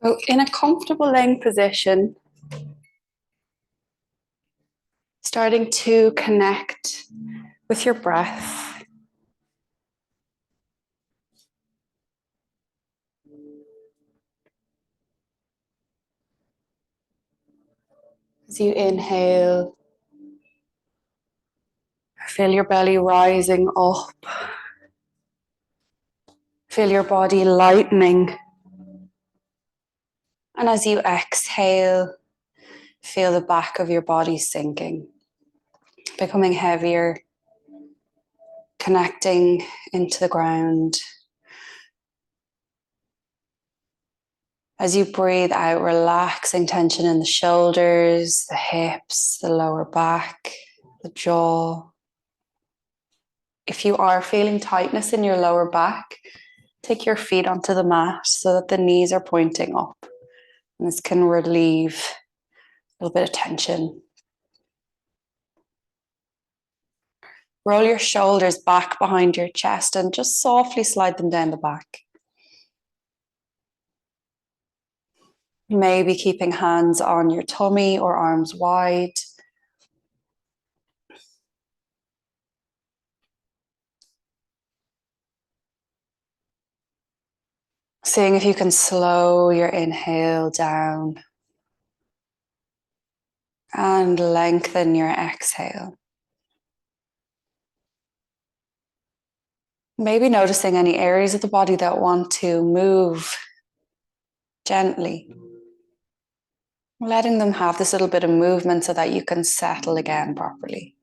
So in a comfortable laying position, starting to connect with your breath. As you inhale, feel your belly rising up. Feel your body lightening. And as you exhale, feel the back of your body sinking, becoming heavier, connecting into the ground. As you breathe out, relaxing tension in the shoulders, the hips, the lower back, the jaw. If you are feeling tightness in your lower back, take your feet onto the mat so that the knees are pointing up. And this can relieve a little bit of tension. Roll your shoulders back behind your chest and just softly slide them down the back. Maybe keeping hands on your tummy or arms wide. Seeing if you can slow your inhale down and lengthen your exhale. Maybe noticing any areas of the body that want to move gently. Letting them have this little bit of movement so that you can settle again properly.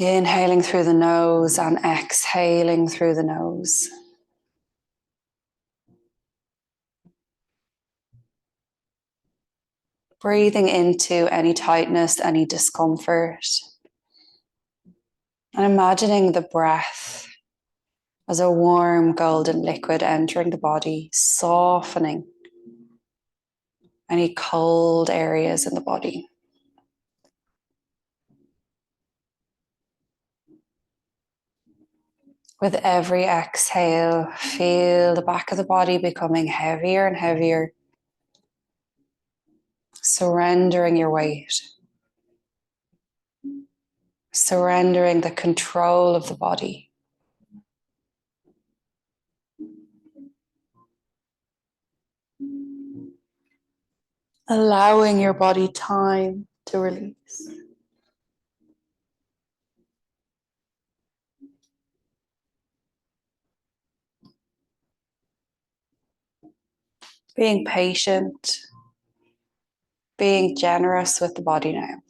Inhaling through the nose and exhaling through the nose. Breathing into any tightness, any discomfort. And imagining the breath as a warm golden liquid entering the body, softening any cold areas in the body. With every exhale, feel the back of the body becoming heavier and heavier, surrendering your weight, surrendering the control of the body. Allowing your body time to release. Being patient, being generous with the body now.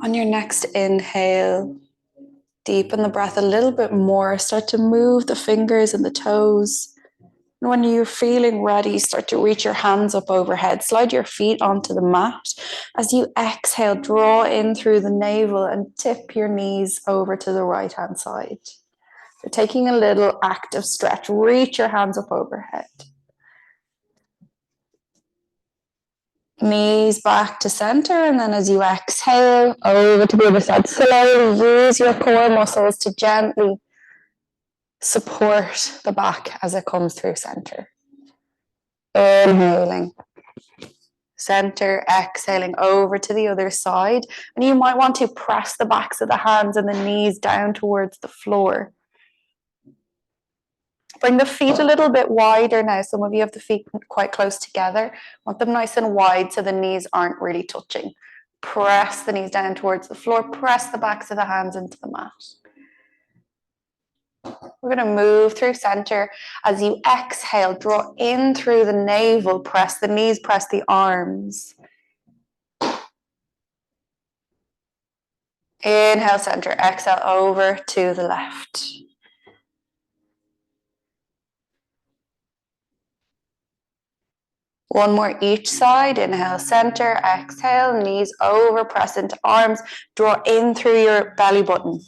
On your next inhale, deepen the breath a little bit more. Start to move the fingers and the toes. And when you're feeling ready, start to reach your hands up overhead. Slide your feet onto the mat. As you exhale, draw in through the navel and tip your knees over to the right-hand side. So taking a little active stretch, reach your hands up overhead. Knees back to center, and then as you exhale, over to the other side. Slowly use your core muscles to gently support the back as it comes through center. Inhaling. Center, exhaling over to the other side. And you might want to press the backs of the hands and the knees down towards the floor. Bring the feet a little bit wider now. Some of you have the feet quite close together. Want them nice and wide so the knees aren't really touching. Press the knees down towards the floor. Press the backs of the hands into the mat. We're going to move through center. As you exhale, draw in through the navel. Press the knees, press the arms. Inhale, center. Exhale, over to the left. One more each side. Inhale, center. Exhale, knees over, press into arms. Draw in through your belly button.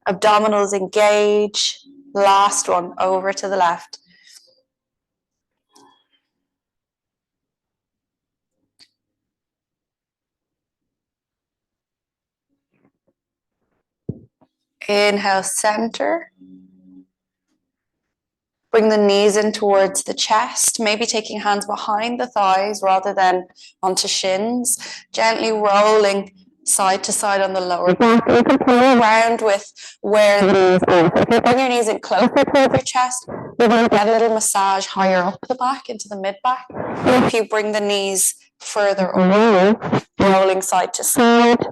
Abdominals engage. Last one, over to the left. Inhale, center. Bring the knees in towards the chest, maybe taking hands behind the thighs rather than onto shins. Gently rolling side to side on the lower back. You can play around with where the knees are. If you bring your knees in closer towards your chest, you're going to get a little massage higher up the back, into the mid back. If you bring the knees further away, rolling side to side,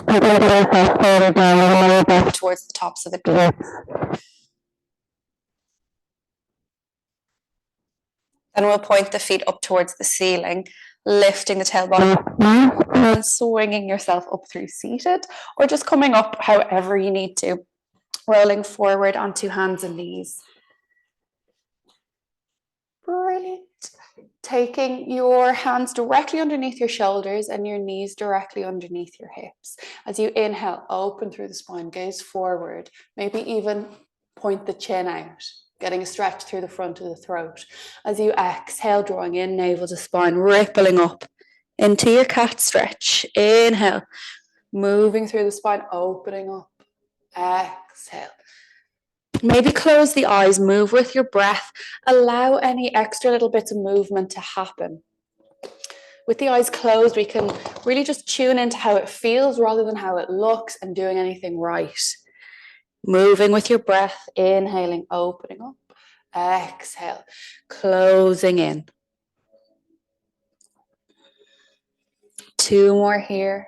you're going to get yourself further down the lower back towards the tops of the glutes. Then we'll point the feet up towards the ceiling, lifting the tailbone and swinging yourself up through seated, or just coming up however you need to, rolling forward onto hands and knees. Brilliant. Taking your hands directly underneath your shoulders and your knees directly underneath your hips. As you inhale, open through the spine, gaze forward, maybe even point the chin out, getting a stretch through the front of the throat. As you exhale, drawing in navel to spine, rippling up into your cat stretch. Inhale, moving through the spine, opening up. Exhale. Maybe close the eyes, move with your breath. Allow any extra little bits of movement to happen. With the eyes closed, we can really just tune into how it feels rather than how it looks and doing anything right. Moving with your breath, inhaling, opening up. Exhale, closing in. 2 more here.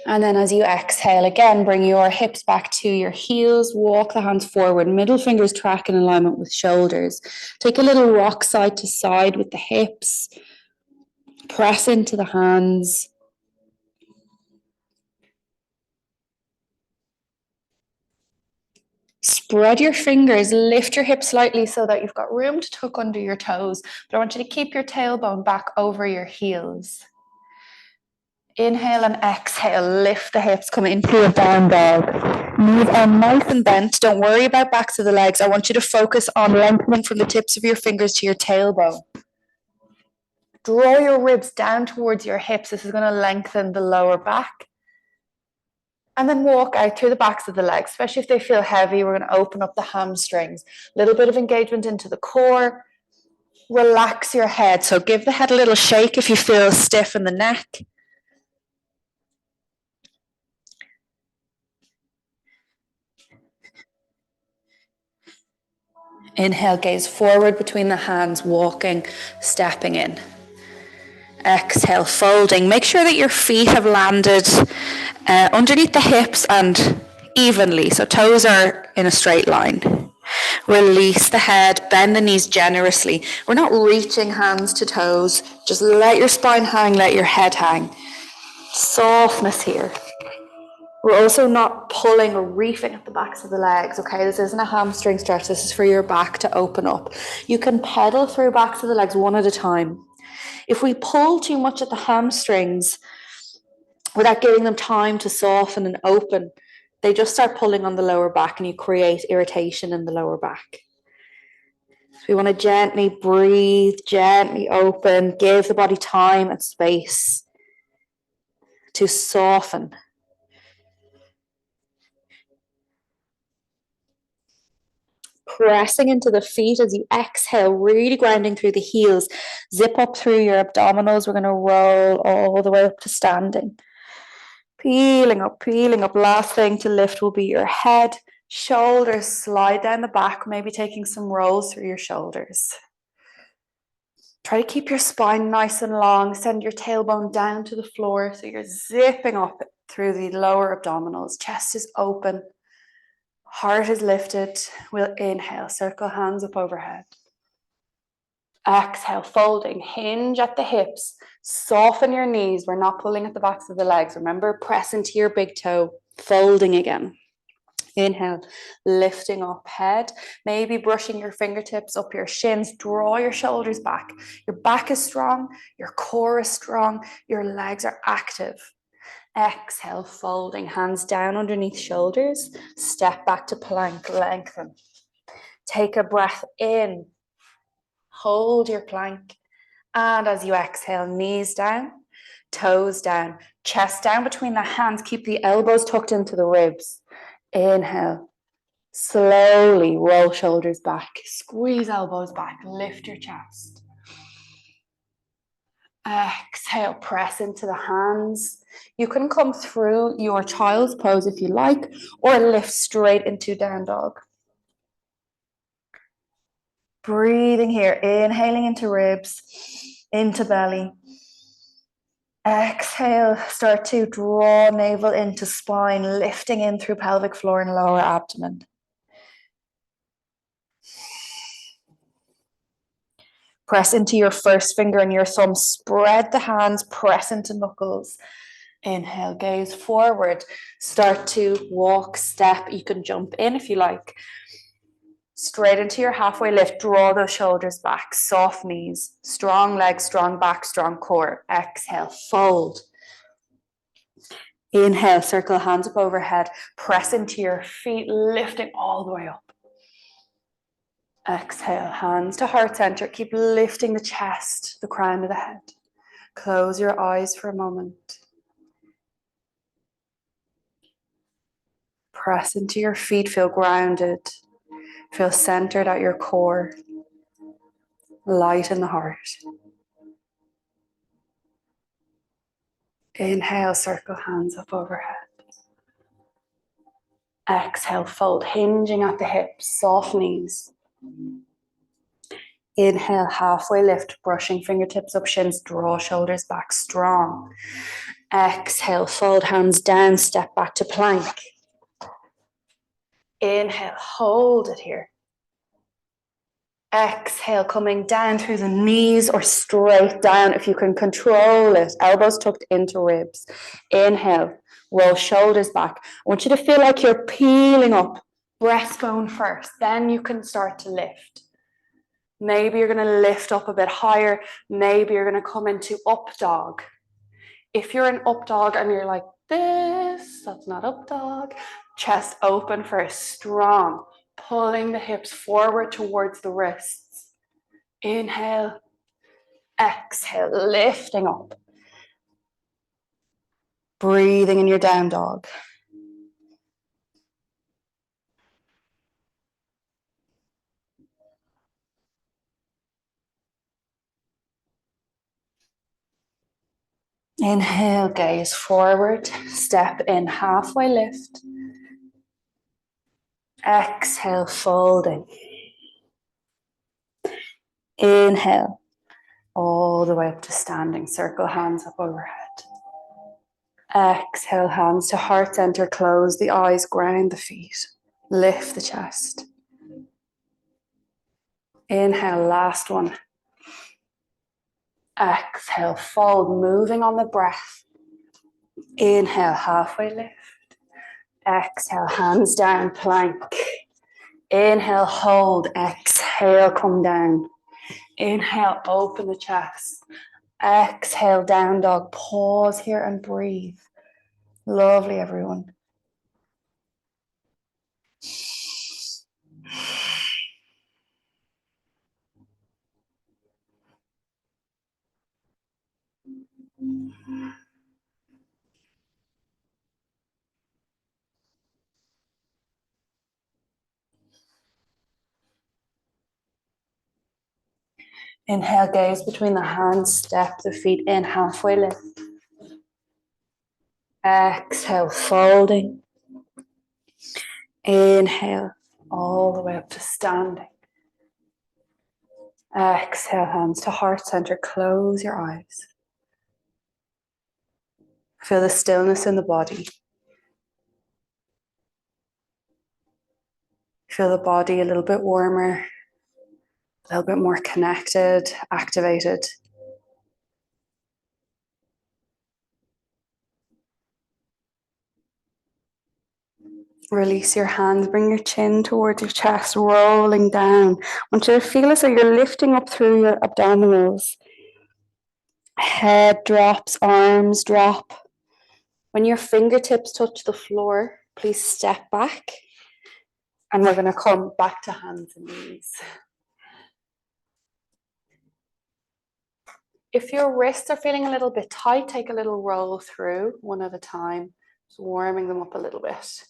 And then as you exhale again, bring your hips back to your heels, walk the hands forward, middle fingers track in alignment with shoulders. Take a little rock side to side with the hips. Press into the hands. Spread your fingers, lift your hips slightly so that you've got room to tuck under your toes, but I want you to keep your tailbone back over your heels. Inhale and exhale, lift the hips, come into a down dog. Knees are nice and bent. Don't worry about backs of the legs. I want you to focus on lengthening from the tips of your fingers to your tailbone. Draw your ribs down towards your hips. This is going to lengthen the lower back. And then walk out through the backs of the legs, especially if they feel heavy. We're going to open up the hamstrings. A little bit of engagement into the core. Relax your head. So give the head a little shake if you feel stiff in the neck. Inhale, gaze forward between the hands, walking, stepping in. Exhale, folding. Make sure that your feet have landed underneath the hips and evenly, so toes are in a straight line. Release the head, bend the knees generously. We're not reaching hands to toes. Just let your spine hang, let your head hang. Softness here. We're also not pulling or reefing at the backs of the legs, okay? This isn't a hamstring stretch. This is for your back to open up. You can pedal through backs of the legs one at a time. If we pull too much at the hamstrings without giving them time to soften and open, they just start pulling on the lower back and you create irritation in the lower back. So we want to gently breathe, gently open, give the body time and space to soften. Pressing into the feet as you exhale, really grounding through the heels. Zip up through your abdominals. We're going to roll all the way up to standing. Peeling up. Last thing to lift will be your head. Shoulders slide down the back, maybe taking some rolls through your shoulders. Try to keep your spine nice and long. Send your tailbone down to the floor so you're zipping up through the lower abdominals. Chest is open. Heart is lifted. We'll inhale, circle hands up overhead. Exhale, folding, hinge at the hips. Soften your knees. We're not pulling at the backs of the legs. Remember, press into your big toe. Folding again. Inhale, lifting up head, maybe brushing your fingertips up your shins. Draw your shoulders back. Your back is strong, your core is strong, your legs are active. Exhale, folding, hands down underneath shoulders. Step back to plank, lengthen. Take a breath in. Hold your plank. And as you exhale, knees down, toes down, chest down between the hands. Keep the elbows tucked into the ribs. Inhale. Slowly roll shoulders back. Squeeze elbows back. Lift your chest. Exhale, press into the hands. You can come through your child's pose if you like, or lift straight into down dog. Breathing here, inhaling into ribs, into belly. Exhale, start to draw navel into spine, lifting in through pelvic floor and lower abdomen. Press into your first finger and your thumb. Spread the hands, press into knuckles. Inhale, gaze forward. Start to walk, step. You can jump in if you like. Straight into your halfway lift. Draw those shoulders back. Soft knees. Strong legs, strong back, strong core. Exhale, fold. Inhale, circle hands up overhead. Press into your feet, lifting all the way up. Exhale, hands to heart center. Keep lifting the chest, the crown of the head. Close your eyes for a moment. Press into your feet, feel grounded. Feel centered at your core. Light in the heart. Inhale, circle hands up overhead. Exhale, fold, hinging at the hips, soft knees. Inhale, halfway lift, brushing fingertips up, shins, draw shoulders back, strong. Exhale, fold, hands down, step back to plank. Inhale, hold it here. Exhale, coming down through the knees or straight down if you can control it. Elbows tucked into ribs. Inhale, roll shoulders back. I want you to feel like you're peeling up, breastbone first. Then you can start to lift. Maybe you're going to lift up a bit higher. Maybe you're going to come into up dog. If you're in up dog and you're like this, that's not up dog. Chest open first, strong. Pulling the hips forward towards the wrists. Inhale. Exhale, lifting up. Breathing in your down dog. Inhale, gaze forward. Step in, halfway lift. Exhale, folding. Inhale, all the way up to standing. Circle hands up overhead. Exhale, hands to heart center. Close the eyes, ground the feet. Lift the chest. Inhale, last one. Exhale, fold, moving on the breath. Inhale, halfway lift. Exhale, hands down, plank. Inhale, hold. Exhale, come down. Inhale, open the chest. Exhale, down dog. Pause here and breathe. Lovely, everyone. Inhale, gaze between the hands, step the feet in, halfway lift. Exhale, folding. Inhale, all the way up to standing. Exhale, hands to heart center. Close your eyes. Feel the stillness in the body. Feel the body a little bit warmer, a little bit more connected, activated. Release your hands, bring your chin towards your chest, rolling down. I want you to feel as though you're lifting up through your abdominals. Head drops, arms drop. When your fingertips touch the floor, please step back. And we're going to come back to hands and knees. If your wrists are feeling a little bit tight, take a little roll through one at a time, just warming them up a little bit.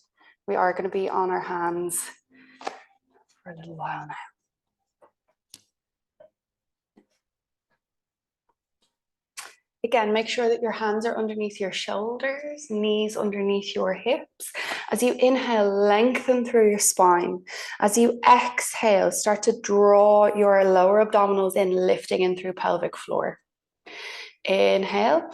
We are going to be on our hands for a little while now. Again, make sure that your hands are underneath your shoulders, knees underneath your hips. As you inhale, lengthen through your spine. As you exhale, start to draw your lower abdominals in, lifting in through pelvic floor. Inhale.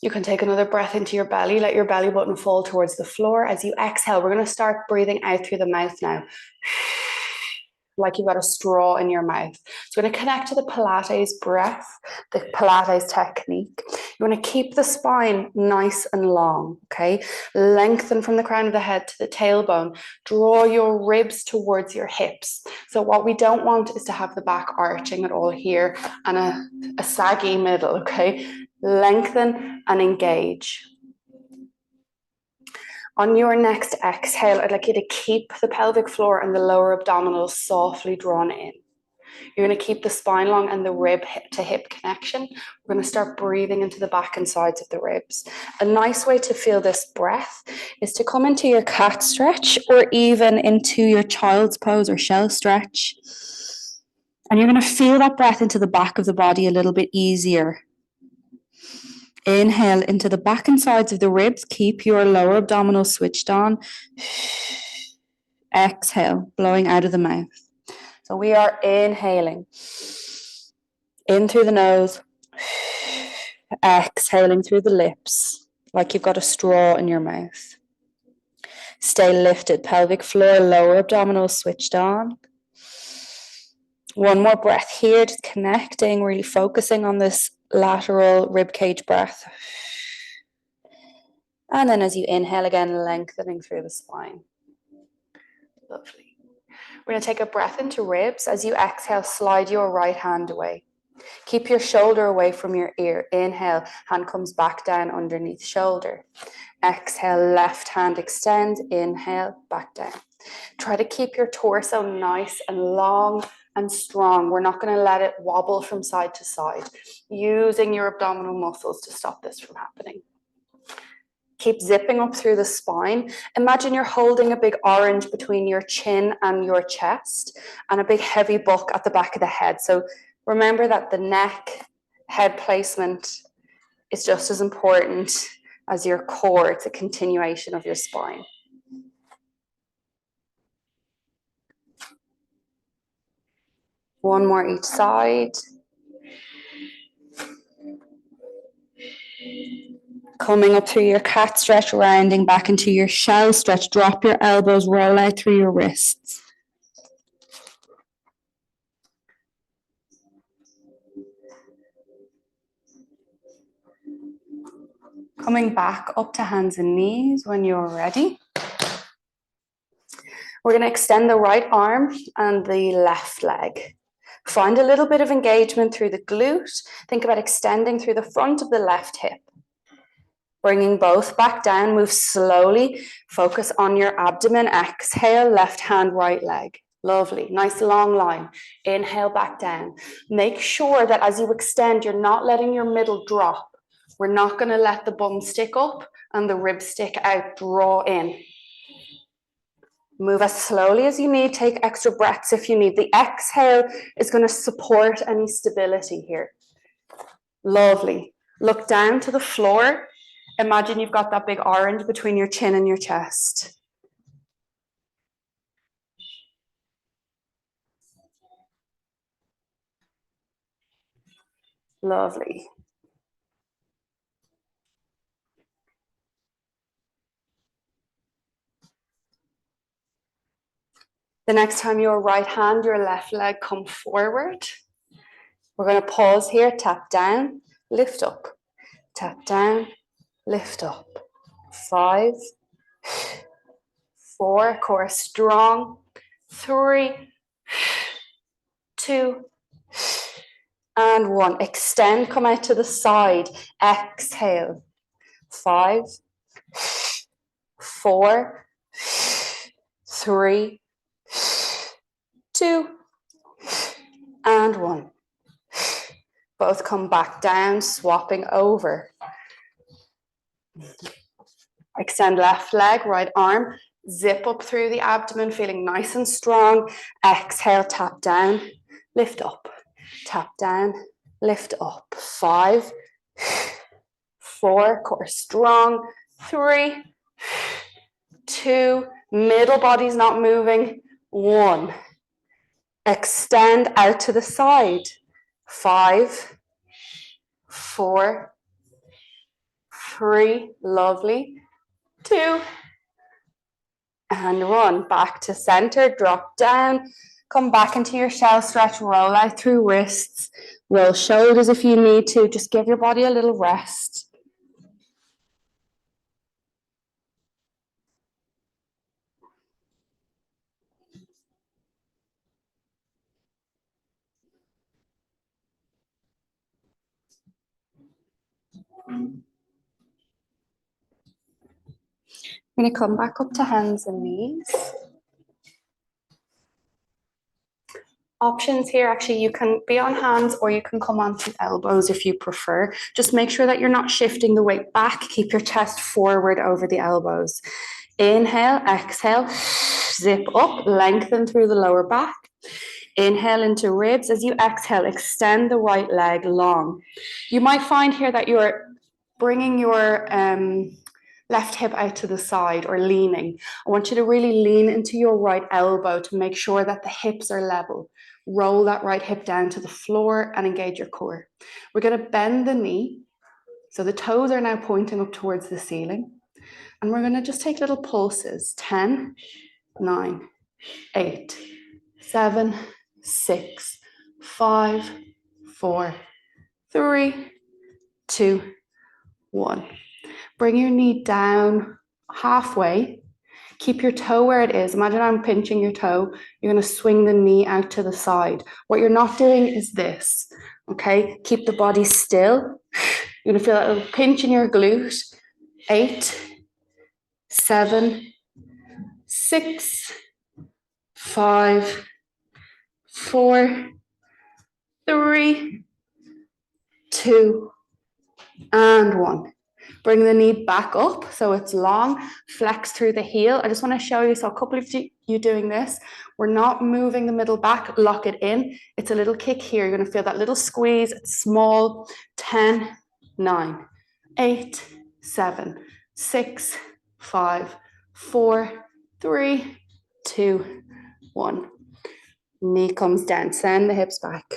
You can take another breath into your belly. Let your belly button fall towards the floor. As you exhale, we're going to start breathing out through the mouth now. Like you've got a straw in your mouth. So we're going to connect to the Pilates breath, the Pilates technique. You want to keep the spine nice and long, okay? Lengthen from the crown of the head to the tailbone. Draw your ribs towards your hips. So what we don't want is to have the back arching at all here and a saggy middle, okay? Lengthen and engage. On your next exhale, I'd like you to keep the pelvic floor and the lower abdominals softly drawn in. You're going to keep the spine long and the rib to hip connection. We're going to start breathing into the back and sides of the ribs. A nice way to feel this breath is to come into your cat stretch or even into your child's pose or shell stretch. And you're going to feel that breath into the back of the body a little bit easier. Inhale into the back and sides of the ribs. Keep your lower abdominals switched on. Exhale, blowing out of the mouth. So we are inhaling in through the nose, exhaling through the lips, like you've got a straw in your mouth. Stay lifted, pelvic floor, lower abdominals switched on. One more breath here, just connecting, really focusing on this lateral ribcage breath. And then as you inhale again, lengthening through the spine. Lovely. We're going to take a breath into ribs. As you exhale, slide your right hand away. Keep your shoulder away from your ear. Inhale, hand comes back down underneath shoulder. Exhale, left hand extends. Inhale, back down. Try to keep your torso nice and long and strong. We're not going to let it wobble from side to side, using your abdominal muscles to stop this from happening. Keep zipping up through the spine. Imagine you're holding a big orange between your chin and your chest and a big heavy book at the back of the head. So remember that the neck, head placement is just as important as your core. It's a continuation of your spine. One more each side. Coming up through your cat stretch, rounding back into your shell stretch. Drop your elbows, roll out through your wrists. Coming back up to hands and knees when you're ready. We're going to extend the right arm and the left leg. Find a little bit of engagement through the glute. Think about extending through the front of the left hip. Bringing both back down, move slowly. Focus on your abdomen. Exhale, left hand, right leg. Lovely. Nice long line. Inhale back down. Make sure that as you extend, you're not letting your middle drop. We're not going to let the bum stick up and the ribs stick out. Draw in. Move as slowly as you need. Take extra breaths if you need. The exhale is going to support any stability here. Lovely. Look down to the floor. Imagine you've got that big orange between your chin and your chest. Lovely. The next time your right hand, your left leg come forward. We're going to pause here, tap down, lift up, tap down, lift up. 5, 4, core strong, 3, 2, and 1. Extend, come out to the side. Exhale. 5, 4, 3, 2, and 1. Both come back down, swapping over. Extend left leg, right arm. Zip up through the abdomen, feeling nice and strong. Exhale, tap down, lift up. Tap down, lift up. 5, 4, core strong. 3, 2, middle body's not moving. 1. Extend out to the side. 5, 4, 3, lovely. 2, and 1. Back to center, drop down, come back into your shell stretch, roll out through wrists, roll shoulders if you need to, just give your body a little rest. I'm going to come back up to hands and knees. Options here, actually, you can be on hands or you can come onto elbows if you prefer. Just make sure that you're not shifting the weight back. Keep your chest forward over the elbows. Inhale, exhale, zip up, lengthen through the lower back. Inhale into ribs. As you exhale, extend the right leg long. You might find here that you're bringing your left hip out to the side or leaning. I want you to really lean into your right elbow to make sure that the hips are level. Roll that right hip down to the floor and engage your core. We're going to bend the knee. So the toes are now pointing up towards the ceiling. And we're going to just take little pulses. 10, 9, 8, 7, 6, 5, 4, 3, 2, 1. Bring your knee down halfway. Keep your toe where it is. Imagine I'm pinching your toe. You're going to swing the knee out to the side. What you're not doing is this, okay? Keep the body still. You're going to feel a little pinch in your glute. 8, 7, 6, 5, 4, 3, 2, and 1. Bring the knee back up so it's long. Flex through the heel. I just want to show you, so a couple of you doing this. We're not moving the middle back. Lock it in. It's a little kick here. You're going to feel that little squeeze. It's small. 10, 9, 8, 7, 6, 5, 4, 3, 2, 1. Knee comes down. Send the hips back.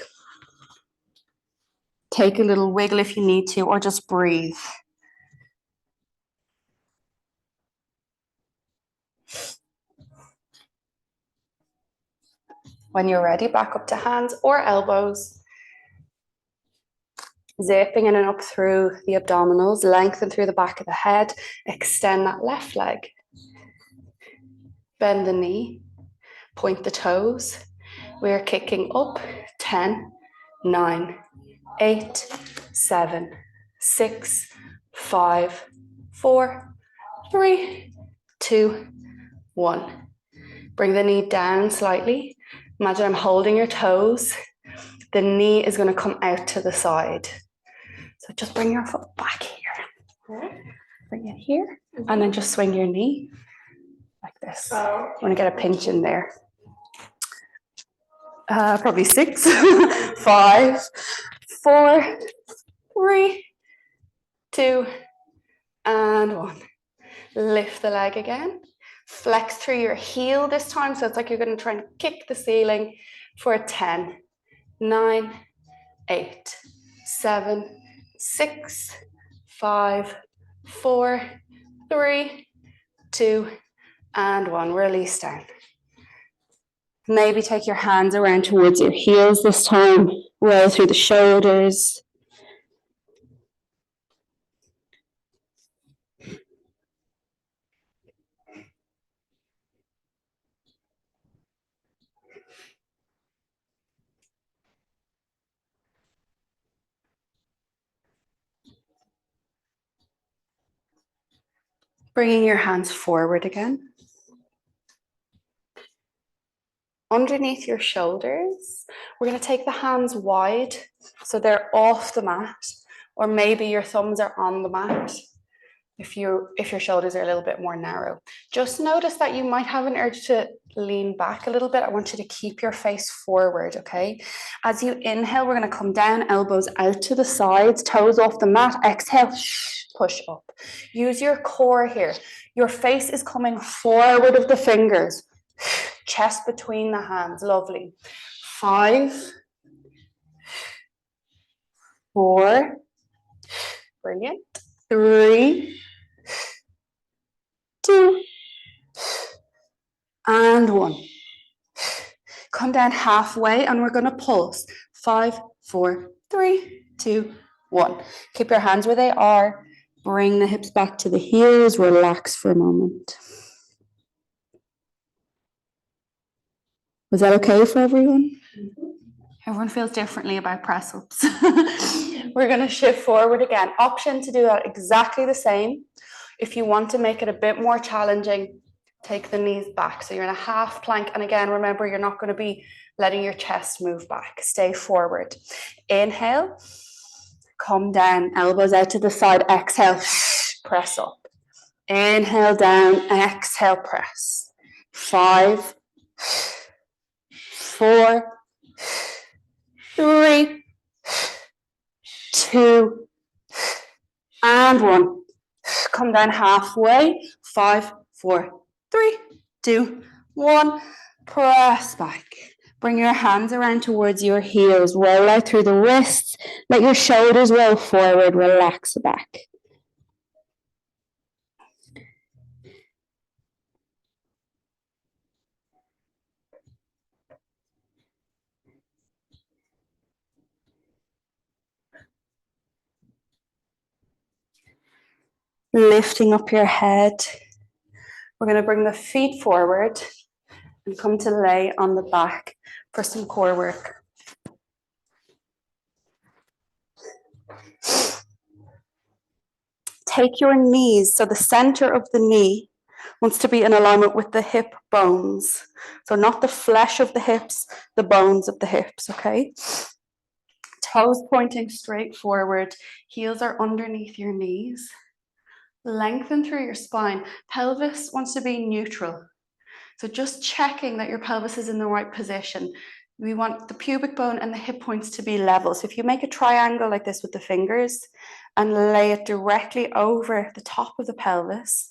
Take a little wiggle if you need to, or just breathe. When you're ready, back up to hands or elbows. Zipping in and up through the abdominals, lengthen through the back of the head, extend that left leg. Bend the knee, point the toes. We're kicking up. 10, 9, 8, 7, 6, 5, 4, 3, 2, 1. Bring the knee down slightly. Imagine I'm holding your toes. The knee is going to come out to the side. So just bring your foot back here. Bring it here. And then just swing your knee like this. You want to get a pinch in there. Probably 6, 5, 4, 3, 2, and 1. Lift the leg again. Flex through your heel this time. So it's like you're going to try and kick the ceiling for a 10, 9, 8, 7, 6, 5, 4, 3, 2, and 1. Release down. Maybe take your hands around towards your heels this time. Roll through the shoulders. Bringing your hands forward again. Underneath your shoulders, we're going to take the hands wide so they're off the mat, or maybe your thumbs are on the mat if your shoulders are a little bit more narrow. Just notice that you might have an urge to lean back a little bit. I want you to keep your face forward, okay? As you inhale, we're going to come down, elbows out to the sides, toes off the mat. Exhale, push up. Use your core here. Your face is coming forward of the fingers. Chest between the hands. Lovely. 5, 4, brilliant. 3, 2, and 1. Come down halfway and we're going to pulse. 5, 4, 3, 2, 1. Keep your hands where they are. Bring the hips back to the heels. Relax for a moment. Was that okay for everyone? Everyone feels differently about press-ups. We're going to shift forward again. Option to do that exactly the same. If you want to make it a bit more challenging, take the knees back. So you're in a half plank. And again, remember, you're not going to be letting your chest move back. Stay forward. Inhale. Come down. Elbows out to the side. Exhale. Press up. Inhale down. Exhale. Press. 5, 4, 3, 2, and 1. Come down halfway. 5, 4, 3, 2, 1. Press back. Bring your hands around towards your heels. Roll out through the wrists. Let your shoulders roll forward. Relax the back. Lifting up your head. We're going to bring the feet forward and come to lay on the back for some core work. Take your knees, so the center of the knee wants to be in alignment with the hip bones. So not the flesh of the hips, the bones of the hips, okay? Toes pointing straight forward. Heels are underneath your knees. Lengthen through your spine. Pelvis wants to be neutral. So just checking that your pelvis is in the right position. We want the pubic bone and the hip points to be level. So if you make a triangle like this with the fingers and lay it directly over the top of the pelvis,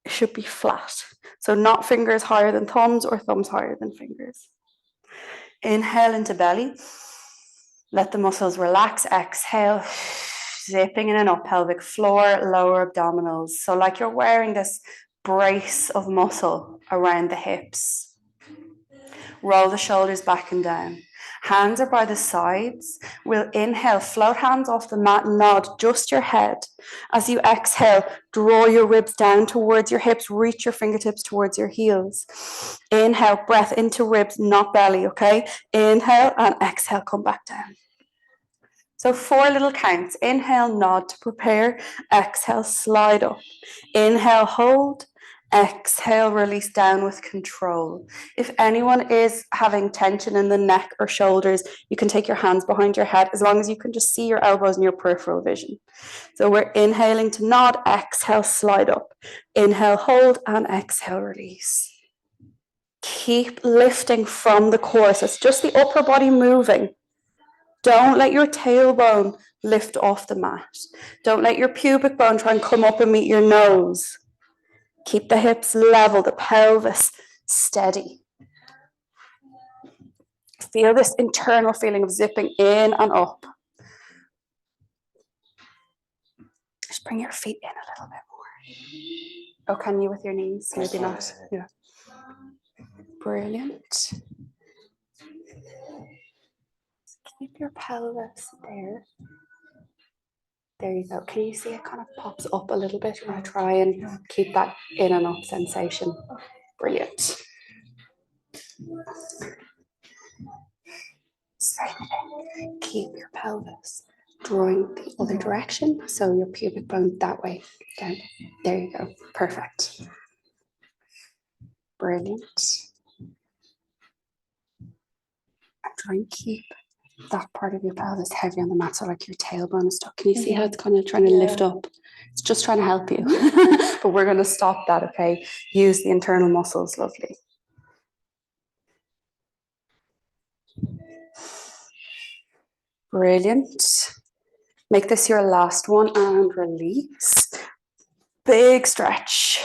it should be flat. So not fingers higher than thumbs or thumbs higher than fingers. Inhale into belly. Let the muscles relax. Exhale, zipping in and up, pelvic floor, lower abdominals. So like you're wearing this brace of muscle around the hips. Roll the shoulders back and down. Hands are by the sides. We'll inhale, float hands off the mat, nod just your head. As you exhale, draw your ribs down towards your hips, reach your fingertips towards your heels. Inhale, breath into ribs, not belly, okay? Inhale and exhale, come back down. So 4 little counts. Inhale, nod to prepare. Exhale, slide up. Inhale, hold. Exhale, release down with control. If anyone is having tension in the neck or shoulders, you can take your hands behind your head as long as you can just see your elbows and your peripheral vision. So we're inhaling to nod. Exhale, slide up. Inhale, hold, and exhale, release. Keep lifting from the core. So it's just the upper body moving. Don't let your tailbone lift off the mat. Don't let your pubic bone try and come up and meet your nose. Keep the hips level, the pelvis steady. Feel this internal feeling of zipping in and up. Just bring your feet in a little bit more. Oh, can you with your knees? Maybe not. Yeah. Brilliant. Keep your pelvis there. There you go. Can you see it kind of pops up a little bit? You're going to try and keep that in and up sensation. Brilliant. Same thing. Keep your pelvis drawing the other direction. So your pubic bone that way, down. There you go. Perfect. Brilliant. And try and keep that part of your pelvis heavy on the mat, so like your tailbone is stuck. Can you see how it's kind of trying to lift up? It's just trying to help you. But we're going to stop that, okay? Use the internal muscles, lovely. Brilliant. Make this your last one and release. Big stretch.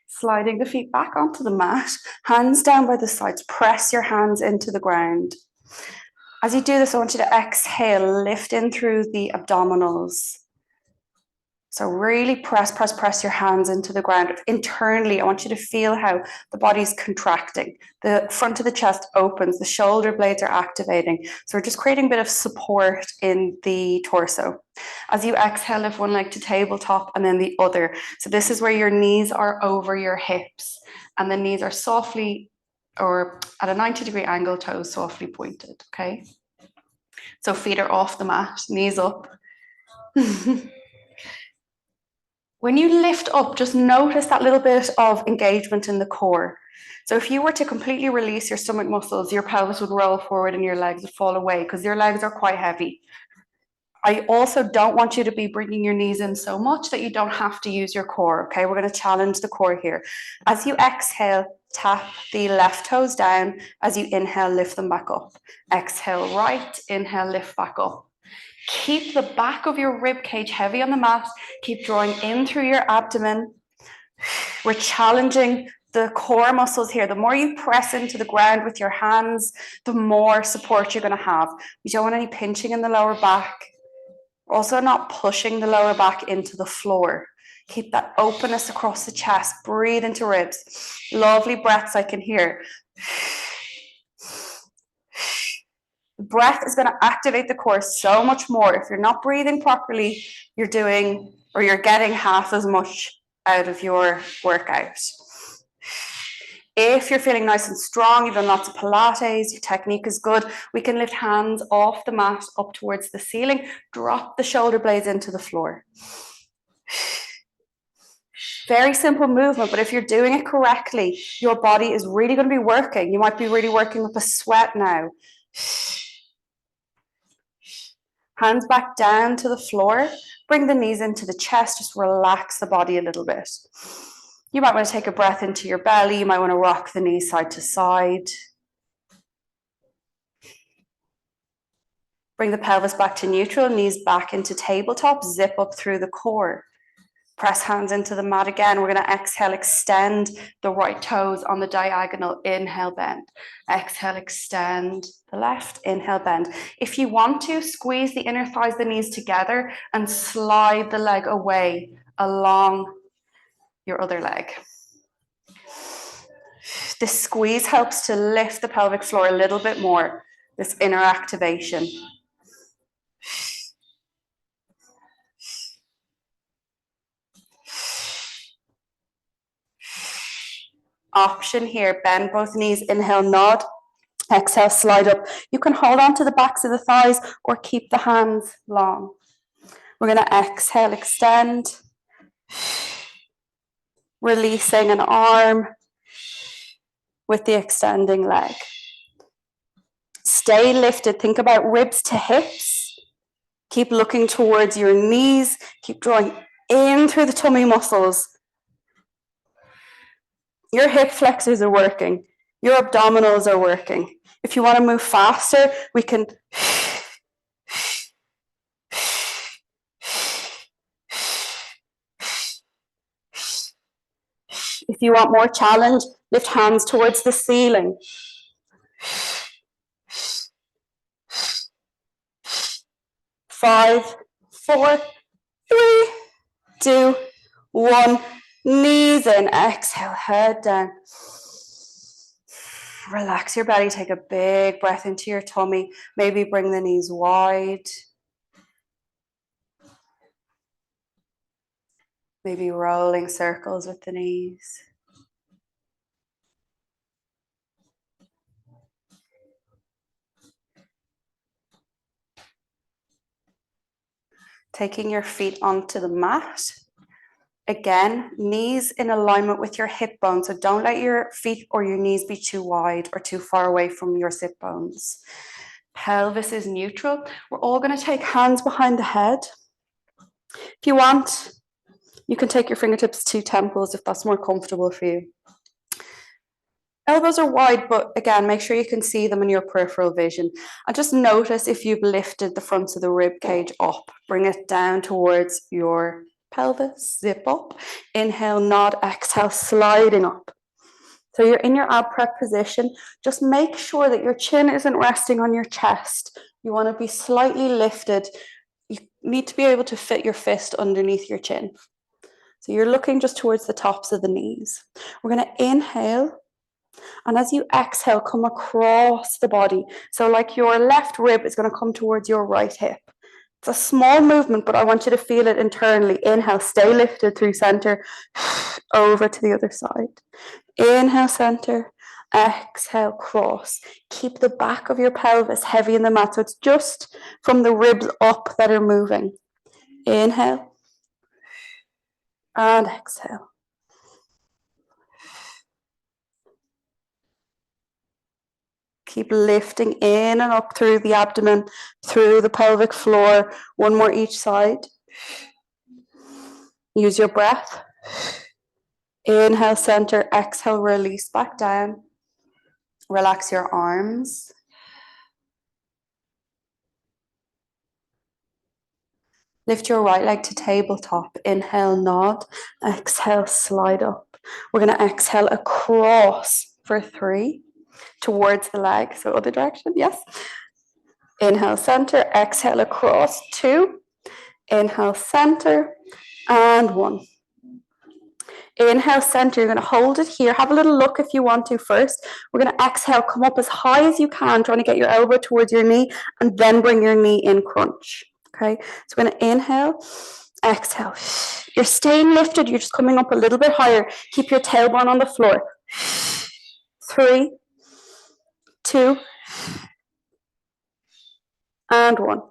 Sliding the feet back onto the mat, hands down by the sides, press your hands into the ground. As you do this, I want you to exhale, lift in through the abdominals. So really press your hands into the ground. Internally, I want you to feel how the body's contracting. The front of the chest opens, the shoulder blades are activating. So we're just creating a bit of support in the torso. As you exhale, lift one leg to tabletop and then the other. So this is where your knees are over your hips and the knees are softly or at a 90-degree angle, toes softly pointed, okay? So feet are off the mat, knees up. When you lift up, just notice that little bit of engagement in the core. So if you were to completely release your stomach muscles, your pelvis would roll forward and your legs would fall away because your legs are quite heavy. I also don't want you to be bringing your knees in so much that you don't have to use your core, okay? We're going to challenge the core here. As you exhale, tap the left toes down. As you inhale, lift them back up. Exhale right, inhale, lift back up. Keep the back of your rib cage heavy on the mat. Keep drawing in through your abdomen. We're challenging the core muscles here. The more you press into the ground with your hands, the more support you're going to have. We don't want any pinching in the lower back. We're also not pushing the lower back into the floor. Keep that openness across the chest. Breathe into ribs. Lovely breaths I can hear. The breath is going to activate the core so much more. If you're not breathing properly, you're getting half as much out of your workout. If you're feeling nice and strong, you've done lots of Pilates, your technique is good, we can lift hands off the mat up towards the ceiling, drop the shoulder blades into the floor. Very simple movement, but if you're doing it correctly, your body is really going to be working. You might be really working up a sweat now. Hands back down to the floor. Bring the knees into the chest. Just relax the body a little bit. You might want to take a breath into your belly. You might want to rock the knees side to side. Bring the pelvis back to neutral. Knees back into tabletop. Zip up through the core. Press hands into the mat again. We're going to exhale, extend the right toes on the diagonal. Inhale, bend. Exhale, extend the left. Inhale, bend. If you want to, squeeze the inner thighs, the knees together and slide the leg away along your other leg. This squeeze helps to lift the pelvic floor a little bit more, this inner activation. Option here, bend both knees, inhale, nod, exhale, slide up. You can hold on to the backs of the thighs or keep the hands long. We're going to exhale, extend, releasing an arm with the extending leg. Stay lifted, think about ribs to hips. Keep looking towards your knees, keep drawing in through the tummy muscles. Your hip flexors are working. Your abdominals are working. If you want to move faster, we can. If you want more challenge, lift hands towards the ceiling. 5, 4, 3, 2, 1. Knees in. Exhale, head down. Relax your belly. Take a big breath into your tummy. Maybe bring the knees wide. Maybe rolling circles with the knees. Taking your feet onto the mat. Again, knees in alignment with your hip bones. So don't let your feet or your knees be too wide or too far away from your sit bones. Pelvis is neutral. We're all going to take hands behind the head. If you want, you can take your fingertips to temples if that's more comfortable for you. Elbows are wide, but again, make sure you can see them in your peripheral vision. And just notice if you've lifted the fronts of the rib cage up. Bring it down towards your pelvis, zip up. Inhale, nod, exhale, sliding up. So you're in your ab prep position. Just make sure that your chin isn't resting on your chest. You want to be slightly lifted. You need to be able to fit your fist underneath your chin. So you're looking just towards the tops of the knees. We're going to inhale. And as you exhale, come across the body. So like your left rib is going to come towards your right hip. It's a small movement, but I want you to feel it internally. Inhale, stay lifted through center, over to the other side. Inhale, center, exhale, cross. Keep the back of your pelvis heavy in the mat. So it's just from the ribs up that are moving. Inhale and exhale. Keep lifting in and up through the abdomen, through the pelvic floor. One more each side. Use your breath. Inhale, center, exhale, release back down. Relax your arms. Lift your right leg to tabletop. Inhale, nod. Exhale, slide up. We're going to exhale across for 3 towards the leg. So other direction, yes. Inhale, center. Exhale, across. 2. Inhale, center. And 1. Inhale, center. You're going to hold it here. Have a little look if you want to first. We're going to exhale. Come up as high as you can, trying to get your elbow towards your knee, and then bring your knee in crunch. Okay, so we're going to inhale, exhale. You're staying lifted. You're just coming up a little bit higher. Keep your tailbone on the floor. 3, 2, and 1.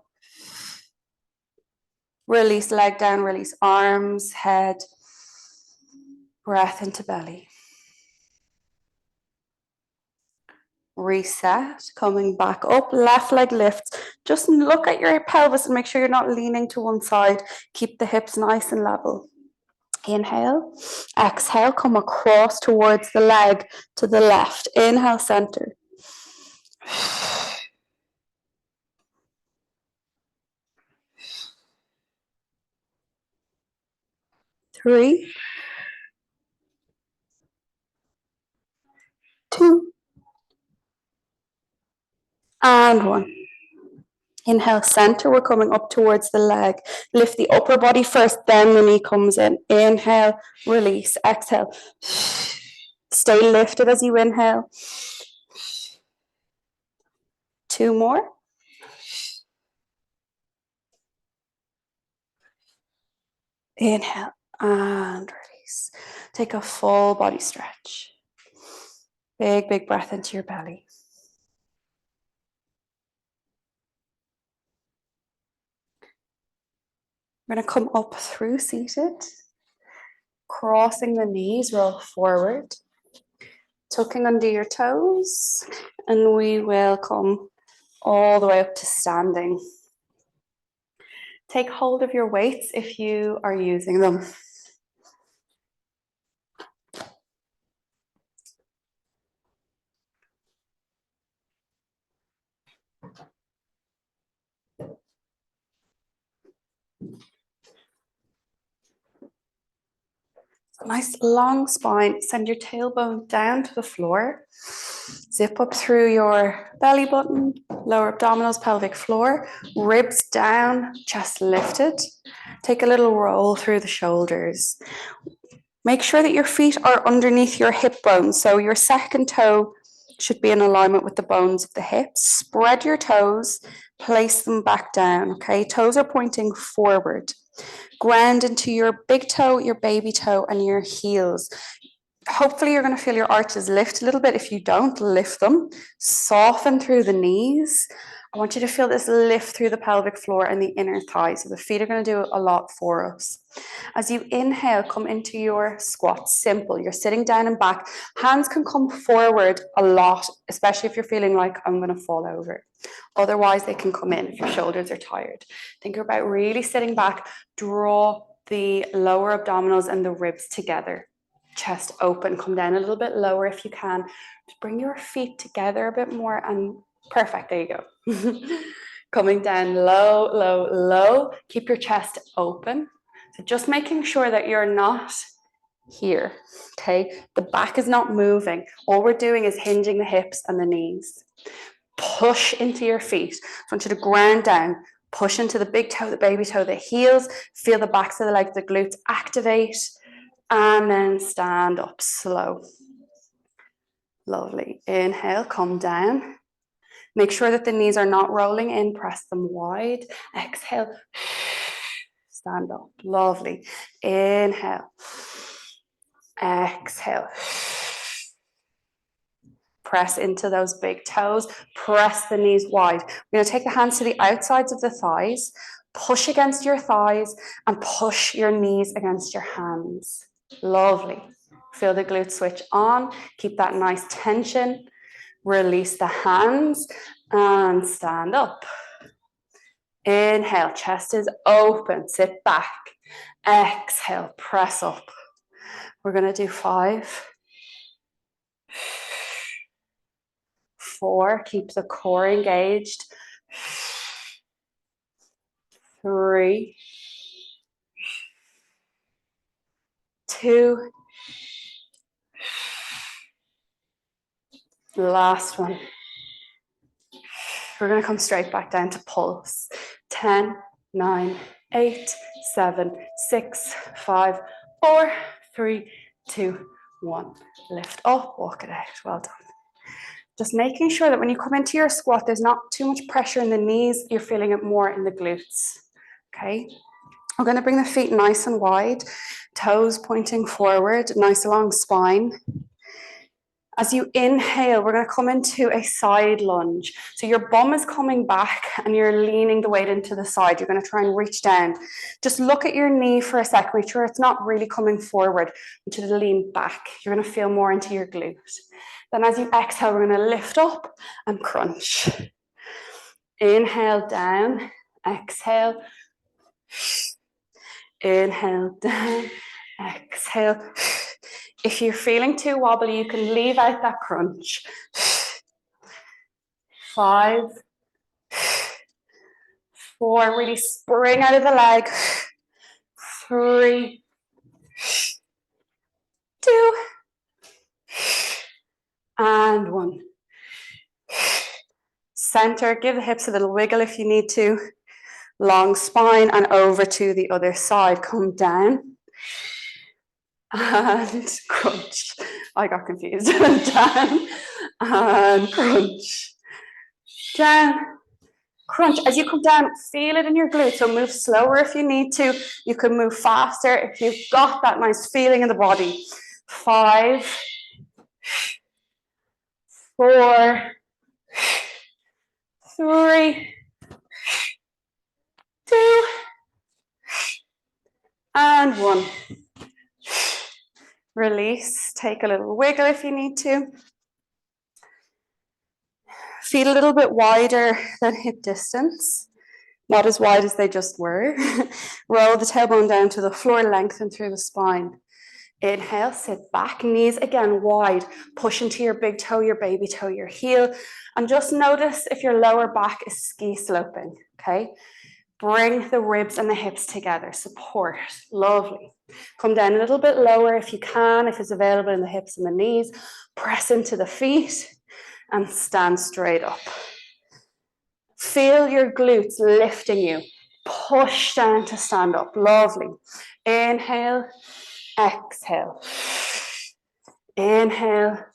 Release leg down, release arms, head, breath into belly. Reset, coming back up, left leg lifts. Just look at your pelvis and make sure you're not leaning to one side. Keep the hips nice and level. Inhale, exhale, come across towards the leg to the left. Inhale, center. 3, 2, and 1. Inhale, center. We're coming up towards the leg. Lift the upper body first, then the knee comes in. Inhale, release, exhale. Stay lifted as you inhale. 2 more. Inhale and release. Take a full body stretch. Big, big breath into your belly. We're going to come up through seated. Crossing the knees, roll forward. Tucking under your toes. And we will come all the way up to standing. Take hold of your weights if you are using them. Nice long spine. Send your tailbone down to the floor. Zip up through your belly button, lower abdominals, pelvic floor, ribs down, chest lifted. Take a little roll through the shoulders. Make sure that your feet are underneath your hip bones. So your second toe should be in alignment with the bones of the hips. Spread your toes, place them back down, okay? Toes are pointing forward. Ground into your big toe, your baby toe, and your heels. Hopefully you're going to feel your arches lift a little bit. If you don't, lift them. Soften through the knees. I want you to feel this lift through the pelvic floor and the inner thighs. So the feet are going to do a lot for us. As you inhale, come into your squat. Simple. You're sitting down and back. Hands can come forward a lot, especially if you're feeling like I'm going to fall over. Otherwise, they can come in if your shoulders are tired. Think about really sitting back. Draw the lower abdominals and the ribs together. Chest open. Come down a little bit lower if you can. Just bring your feet together a bit more and perfect. There you go. Coming down low, low, low. Keep your chest open. So just making sure that you're not here, okay? The back is not moving. All we're doing is hinging the hips and the knees. Push into your feet. I want you to ground down. Push into the big toe, the baby toe, the heels. Feel the backs of the legs, the glutes activate. And then stand up slow. Lovely. Inhale, come down. Make sure that the knees are not rolling in. Press them wide. Exhale. Stand up. Lovely. Inhale. Exhale. Press into those big toes. Press the knees wide. We're going to take the hands to the outsides of the thighs. Push against your thighs and push your knees against your hands. Lovely. Feel the glutes switch on. Keep that nice tension. Release the hands and stand up. Inhale, chest is open. Sit back. Exhale, press up. We're going to do 5, 4, keep the core engaged. 3, 2, last one. We're going to come straight back down to pulse. 10, 9, 8, 7, 6, 5, 4, 3, 2, 1. Lift up, walk it out. Well done. Just making sure that when you come into your squat, there's not too much pressure in the knees. You're feeling it more in the glutes. Okay. We're going to bring the feet nice and wide, toes pointing forward, nice long spine. As you inhale, we're going to come into a side lunge. So your bum is coming back and you're leaning the weight into the side. You're going to try and reach down. Just look at your knee for a sec. Make sure it's not really coming forward. You should lean back. You're going to feel more into your glute. Then as you exhale, we're going to lift up and crunch. Inhale down, exhale. Inhale down, exhale. If you're feeling too wobbly, you can leave out that crunch. 5, 4, really spring out of the leg. 3, 2, and 1. Center, give the hips a little wiggle if you need to. Long spine and over to the other side. Come down. And crunch. I got confused. Down and crunch. Down, crunch. As you come down, feel it in your glutes. So move slower if you need to. You can move faster if you've got that nice feeling in the body. 5, 4, 3, 2, and 1. Release. Take a little wiggle if you need to. Feet a little bit wider than hip distance. Not as wide as they just were. Roll the tailbone down to the floor, lengthen through the spine. Inhale, sit back, knees again wide. Push into your big toe, your baby toe, your heel. And just notice if your lower back is ski sloping, okay? Bring the ribs and the hips together, support, lovely. Come down a little bit lower if you can, if it's available in the hips and the knees. Press into the feet and stand straight up. Feel your glutes lifting you. Push down to stand up, lovely. Inhale, exhale. Inhale,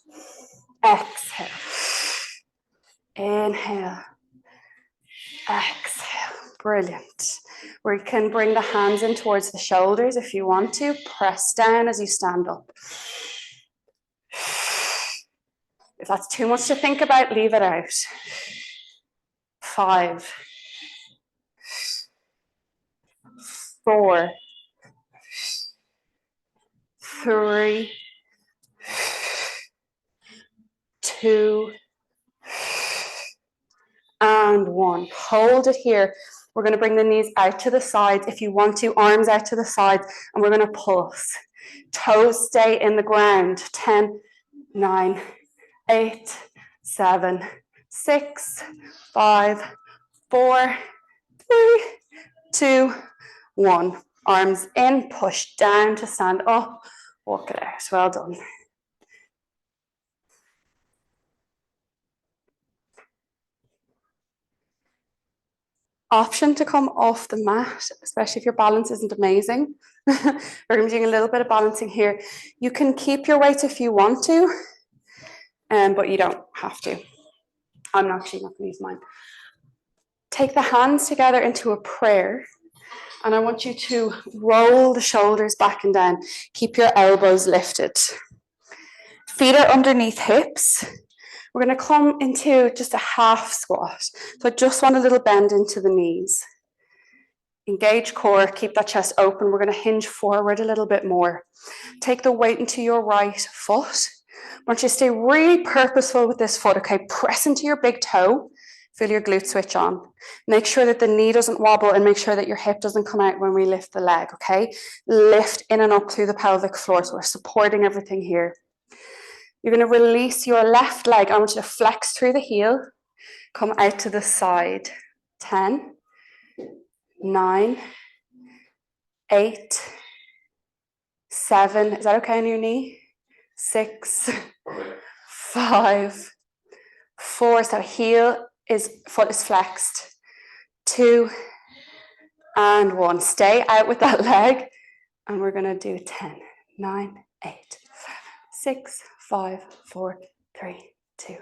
exhale. Inhale, exhale. Brilliant. We can bring the hands in towards the shoulders if you want to. Press down as you stand up. If that's too much to think about, leave it out. 5, 4, 3, 2, and 1. Hold it here. We're going to bring the knees out to the sides. If you want to, arms out to the sides, and we're going to pulse. Toes stay in the ground. 10, 9, 8, 7, 6, 5, 4, 3, 2, 1. Arms in, push down to stand up. Walk it out. Well done. Option to come off the mat, especially if your balance isn't amazing. We're going to be doing a little bit of balancing here. You can keep your weight if you want to, but you don't have to. I'm actually not going to use mine. Take the hands together into a prayer, and I want you to roll the shoulders back and down. Keep your elbows lifted. Feet are underneath hips. We're going to come into just a half squat. So I just want a little bend into the knees. Engage core, keep that chest open. We're going to hinge forward a little bit more. Take the weight into your right foot. I want you to stay really purposeful with this foot, okay? Press into your big toe. Feel your glute switch on. Make sure that the knee doesn't wobble and make sure that your hip doesn't come out when we lift the leg, okay? Lift in and up through the pelvic floor. So we're supporting everything here. You're going to release your left leg. I want you to flex through the heel. Come out to the side. 10, 9, 8, 7. Is that okay on your knee? 6, 5, 4. So foot is flexed. 2, and 1. Stay out with that leg. And we're going to do 10, 9, 8, 7, 6, 5, 4, 3, 2,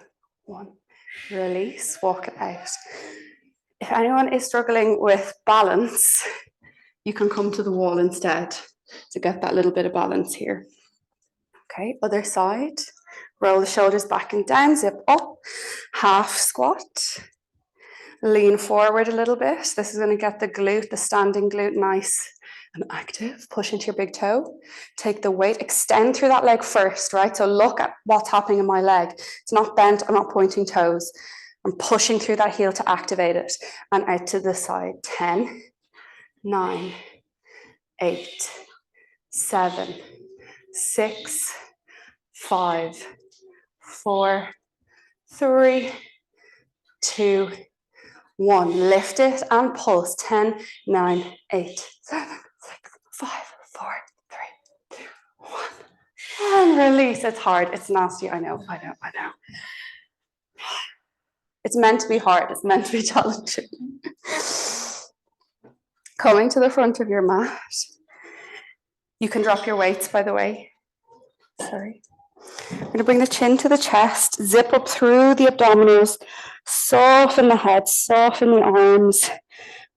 1. Release, walk it out. If anyone is struggling with balance, you can come to the wall instead to get that little bit of balance here. Okay, other side. Roll the shoulders back and down, zip up. Half squat. Lean forward a little bit. This is going to get the glute, the standing glute, nice and active. Push into your big toe. Take the weight, extend through that leg first, right? So look at what's happening in my leg. It's not bent, I'm not pointing toes. I'm pushing through that heel to activate it. And out to the side. 10, 9, 8, 7, 6, 5, 4, 3, 2, 1. Lift it and pulse. 10, 9, 8, 7, 6, 5, 4, 3, 2, 1. And release. It's hard. It's nasty. I know. It's meant to be hard. It's meant to be challenging. Coming to the front of your mat. You can drop your weights, by the way. Sorry. We're going to bring the chin to the chest, zip up through the abdominals, soften the head, soften the arms,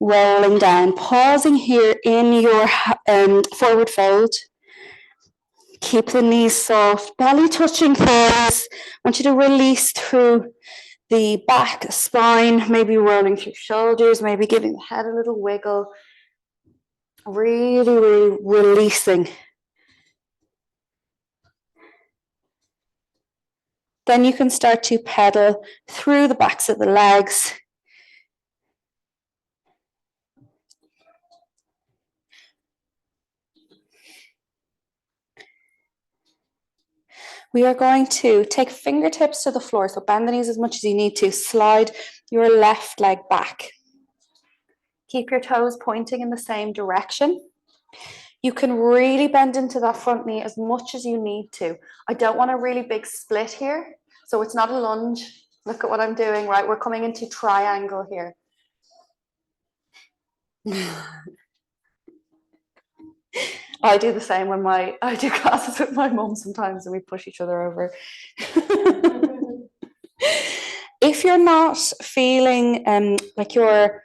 rolling down. Pausing here in your forward fold. Keep the knees soft, belly touching thighs. I want you to release through the back, spine, maybe rolling through shoulders, maybe giving the head a little wiggle. Really, really releasing. Then you can start to pedal through the backs of the legs. We are going to take fingertips to the floor, so bend the knees as much as you need to. Slide your left leg back. Keep your toes pointing in the same direction. You can really bend into that front knee as much as you need to. I don't want a really big split here, so it's not a lunge. Look at what I'm doing, right? We're coming into triangle here. I do the same when I do classes with my mum sometimes and we push each other over. If you're not feeling like you're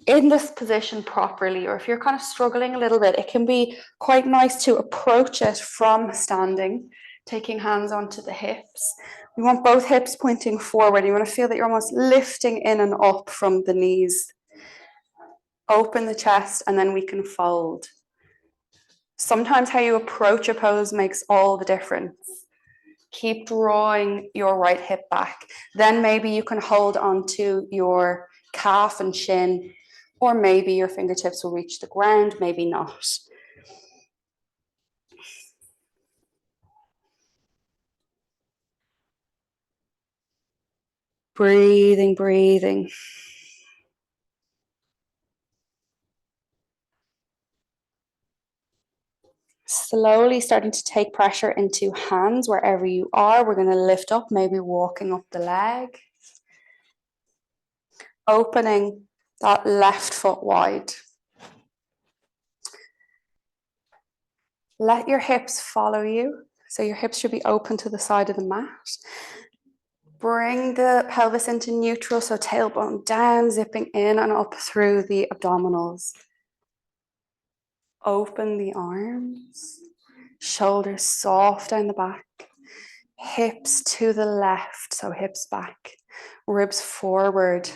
in this position properly, or if you're kind of struggling a little bit, it can be quite nice to approach it from standing, taking hands onto the hips. You want both hips pointing forward. You want to feel that you're almost lifting in and up from the knees. Open the chest, and then we can fold. Sometimes how you approach a pose makes all the difference. Keep drawing your right hip back. Then maybe you can hold onto your calf and shin, or maybe your fingertips will reach the ground, maybe not. Breathing, breathing. Slowly starting to take pressure into hands wherever you are. We're going to lift up, maybe walking up the leg. Opening that left foot wide. Let your hips follow you. So your hips should be open to the side of the mat. Bring the pelvis into neutral, so tailbone down, zipping in and up through the abdominals. Open the arms, shoulders soft down the back, hips to the left, so hips back, ribs forward.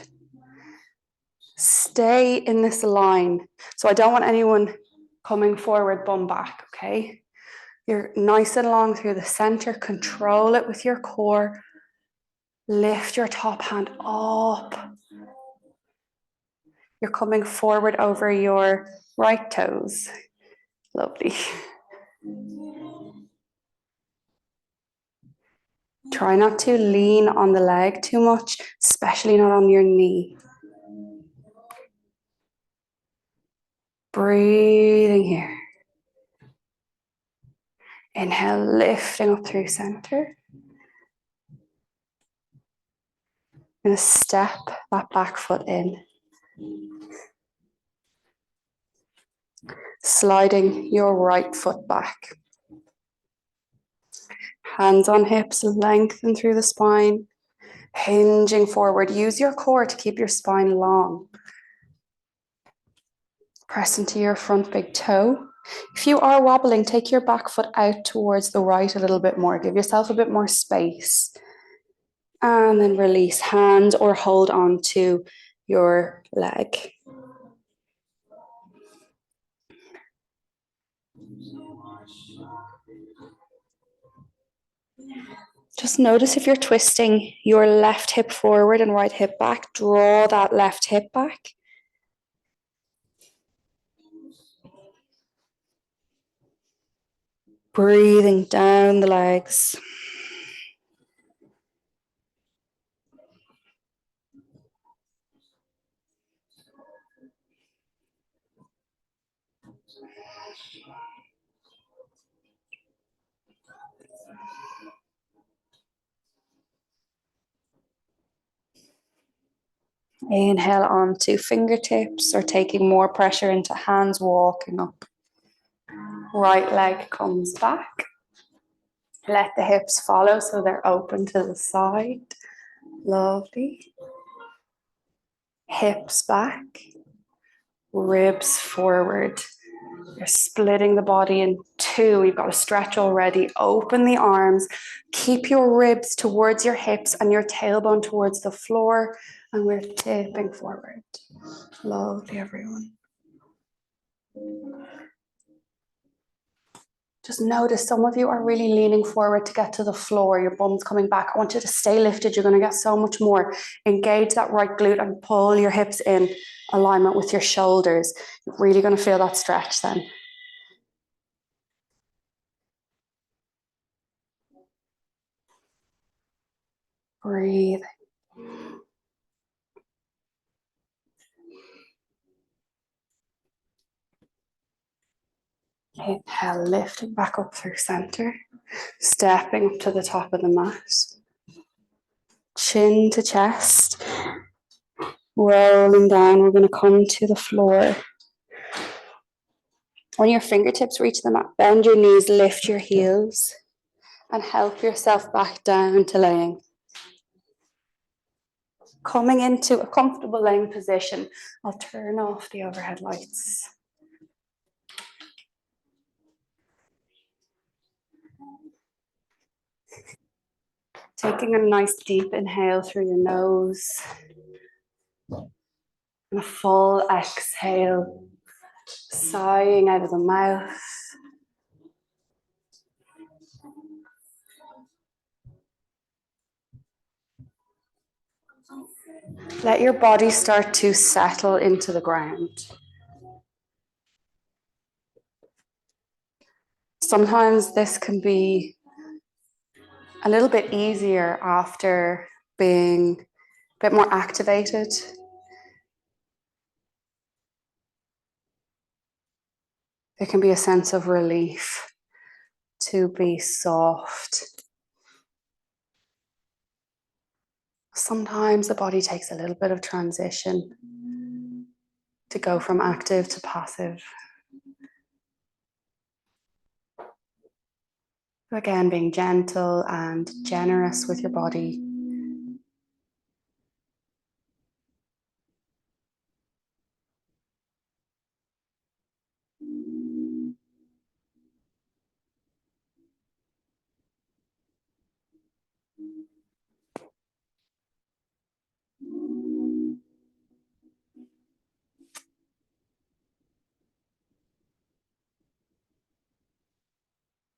Stay in this line. So I don't want anyone coming forward, bum back, okay? You're nice and long through the center, control it with your core. Lift your top hand up. You're coming forward over your right toes. Lovely. Try not to lean on the leg too much, especially not on your knee. Breathing here. Inhale, lifting up through center. And step that back foot in. Sliding your right foot back. Hands on hips, lengthen through the spine. Hinging forward. Use your core to keep your spine long. Press into your front big toe. If you are wobbling, take your back foot out towards the right a little bit more. Give yourself a bit more space. And then release hands or hold on to your leg. Just notice if you're twisting your left hip forward and right hip back, draw that left hip back. Breathing down the legs. Inhale onto fingertips or taking more pressure into hands, walking up. Right leg comes back. Let the hips follow so they're open to the side. Lovely. Hips back. Ribs forward. You're splitting the body in two. You've got a stretch already. Open the arms. Keep your ribs towards your hips and your tailbone towards the floor. And we're tipping forward. Lovely, everyone. Just notice some of you are really leaning forward to get to the floor. Your bum's coming back. I want you to stay lifted. You're going to get so much more. Engage that right glute and pull your hips in alignment with your shoulders. You're really going to feel that stretch then. Breathe. Inhale, lifting back up through center. Stepping up to the top of the mat. Chin to chest. Rolling down, we're going to come to the floor. When your fingertips reach the mat, bend your knees, lift your heels, and help yourself back down to laying. Coming into a comfortable laying position, I'll turn off the overhead lights. Taking a nice deep inhale through your nose and a full exhale, sighing out of the mouth. Let your body start to settle into the ground. Sometimes this can be a little bit easier after being a bit more activated. There can be a sense of relief to be soft. Sometimes the body takes a little bit of transition to go from active to passive. Again, being gentle and generous with your body.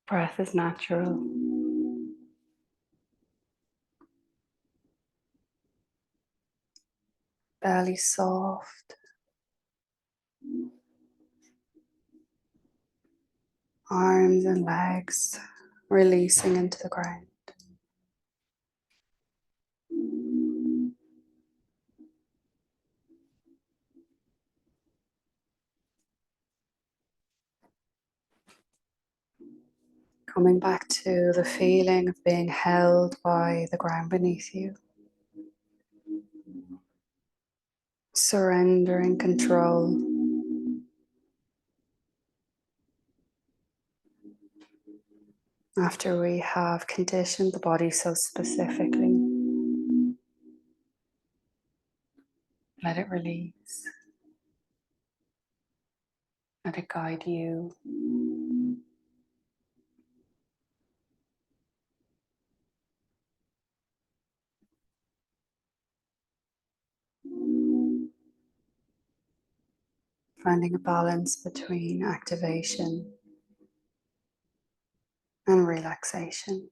Breath is natural. Belly soft. Arms and legs releasing into the ground. Coming back to the feeling of being held by the ground beneath you. Surrendering control. After we have conditioned the body so specifically, let it release. Let it guide you. Finding a balance between activation and relaxation.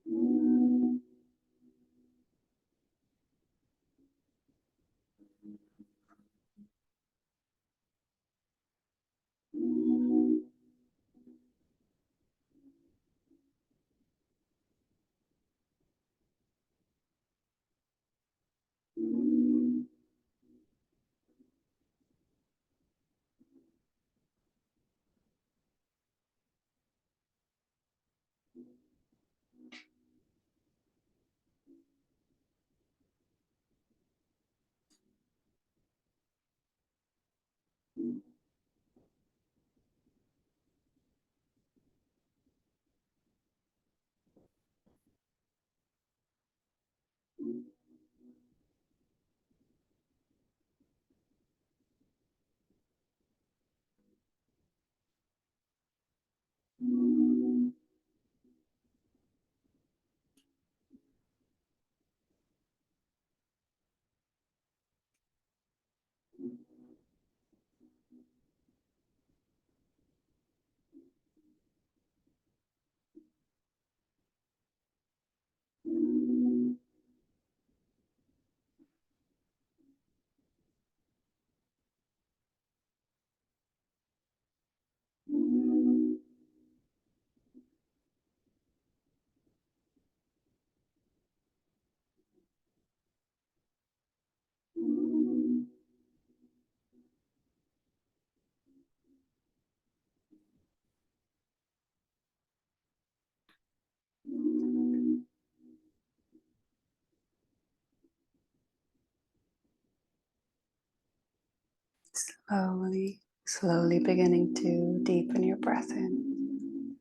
Slowly, slowly beginning to deepen your breath in.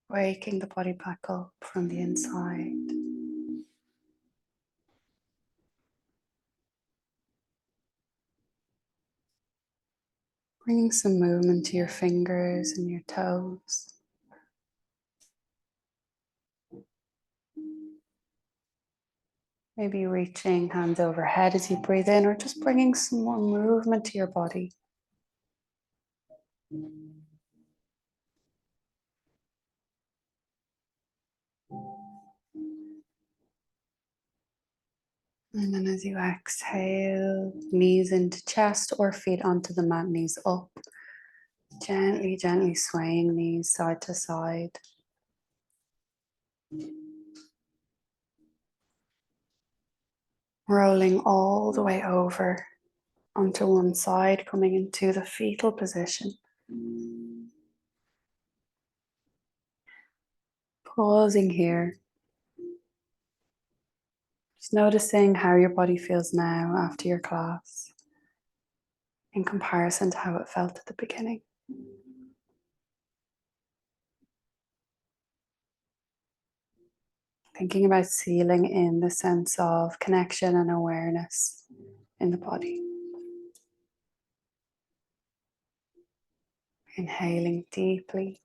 Waking the body back up from the inside. Bringing some movement to your fingers and your toes. Maybe reaching hands overhead as you breathe in, or just bringing some more movement to your body. And then as you exhale, knees into chest or feet onto the mat, knees up. Gently, gently swaying knees side to side. Rolling all the way over onto one side, coming into the fetal position. Pausing here. Just noticing how your body feels now after your class in comparison to how it felt at the beginning. Thinking about sealing in the sense of connection and awareness in the body. Inhaling deeply.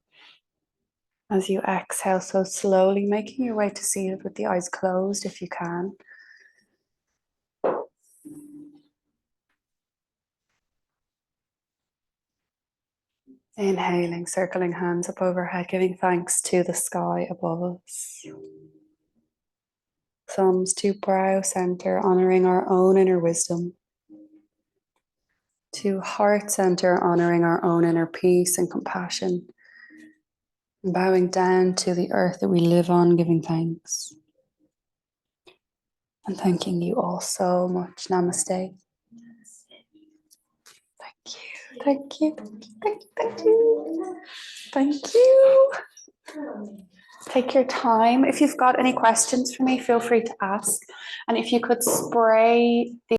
As you exhale, so slowly making your way to seated with the eyes closed if you can. Inhaling, circling hands up overhead, giving thanks to the sky above us. Thumbs to brow center, honoring our own inner wisdom. To heart center, honoring our own inner peace and compassion. And bowing down to the earth that we live on, giving thanks. And thanking you all so much. Namaste. Thank you, thank you, thank you, thank you. Thank you. Take your time. If you've got any questions for me, feel free to ask. And if you could spray the